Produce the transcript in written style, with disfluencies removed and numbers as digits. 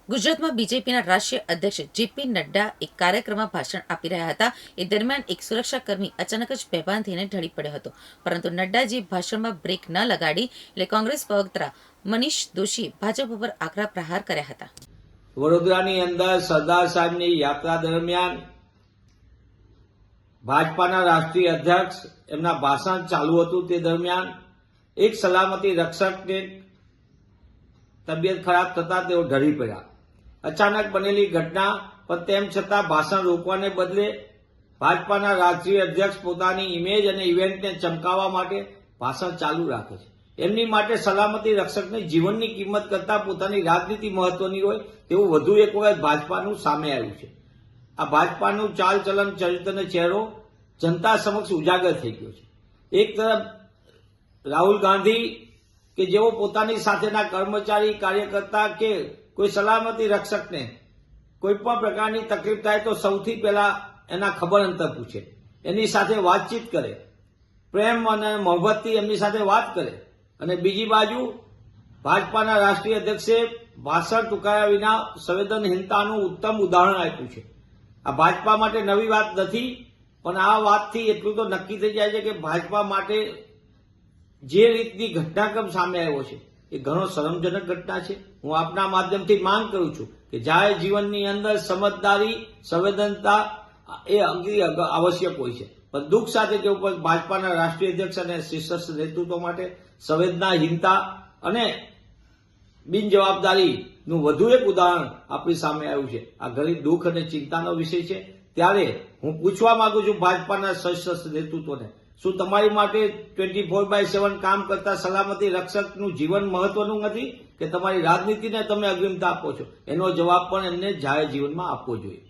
ગુજરાતમાં બીજેપીના રાષ્ટ્રીય અધ્યક્ષ જેપી નડ્ડા એક કાર્યક્રમમાં ભાષણ આપી રહ્યા હતા. એ દરમિયાન એક સુરક્ષાકર્મી અચાનક જ બેભાન થઈને ઢળી પડ્યો હતો. પરંતુ નડ્ડાજી ભાષણમાં બ્રેક ન લગાડી એટલે કોંગ્રેસ પ્રવક્તા મનીષ દોશીએ ભાજપ ઉપર આકરા પ્રહાર કર્યા હતા. વડોદરાની અંદર સરદાર સાહેબની યાત્રા દરમિયાન ભાજપાના રાષ્ટ્રીય અધ્યક્ષ એમના ભાષણ ચાલુ હતું. તે દરમિયાન એક સલામતી રક્ષકને તબિયત ખરાબ થતા તેઓ ઢળી પડ્યા. અચાનક બનેલી ઘટના, પણ તેમ છતાં ભાષણ રોકવાને બદલે ભાજપાના રાષ્ટ્રીય અધ્યક્ષ પોતાની ઇમેજ અને ઇવેન્ટને ચમકાવવા માટે ભાષણ ચાલુ રાખે છે. એમની માટે સલામતી રક્ષકની જીવનની કિંમત કરતા પોતાની રાજનીતિ મહત્વની હોય તેવું વધુ એક વખત ભાજપાનું સામે આવ્યું છે. આ ભાજપાનું ચાલચલન, ચરિત્ર અને ચહેરો જનતા સમક્ષ ઉજાગર થઈ ગયો છે. એક તરફ રાહુલ ગાંધી કે જેઓ પોતાની સાથેના કર્મચારી, કાર્યકર્તા કે કોઈ સલામતી રક્ષકને કોઈ પણ પ્રકારની તકલીફ થાય તો સૌથી પહેલા એના ખબર અંતર પૂછે, એની સાથે વાતચીત કરે, પ્રેમ અને મોહબ્બતથી એમની સાથે વાત કરે. અને બીજી બાજુ ભાજપાના રાષ્ટ્રીય અધ્યક્ષે ભાષણ ટૂંકાવ્યા વિના સંવેદનહીનતાનું ઉત્તમ ઉદાહરણ આપ્યું છે. આ ભાજપા માટે નવી વાત નથી, પણ આ વાતથી એટલું તો નક્કી થઈ જાય છે કે ભાજપા માટે જે રીતની ઘટનાક્રમ સામે આવ્યો છે એ ઘણો શરમજનક ઘટના છે. હું આપના માધ્યમથી માંગ કરું છું કે જાહેર જીવનની અંદર સમજદારી, સંવેદનતા એ આવશ્યક હોય છે, પણ દુઃખ સાથે તે ઉપર ભાજપાના રાષ્ટ્રીય અધ્યક્ષ અને શીર્ષસ્થ નેતૃત્વ માટે સંવેદનાહીનતા અને બિનજવાબદારીનું વધુ એક ઉદાહરણ આપણી સામે આવ્યું છે. આ ઘણી દુઃખ અને ચિંતાનો વિષય છે. ત્યારે હું પૂછવા માંગુ છું ભાજપાના સશસ્ત્ર નેતૃત્વને, શું તમારી માટે 24/7 કામ કરતા સલામતી રક્ષકનું જીવન મહત્વનું નથી કે તમારી રાજનીતિને તમે અગ્રિમતા આપો છો? એનો જવાબ પણ એમને જાહેર જીવનમાં આપવો જોઈએ.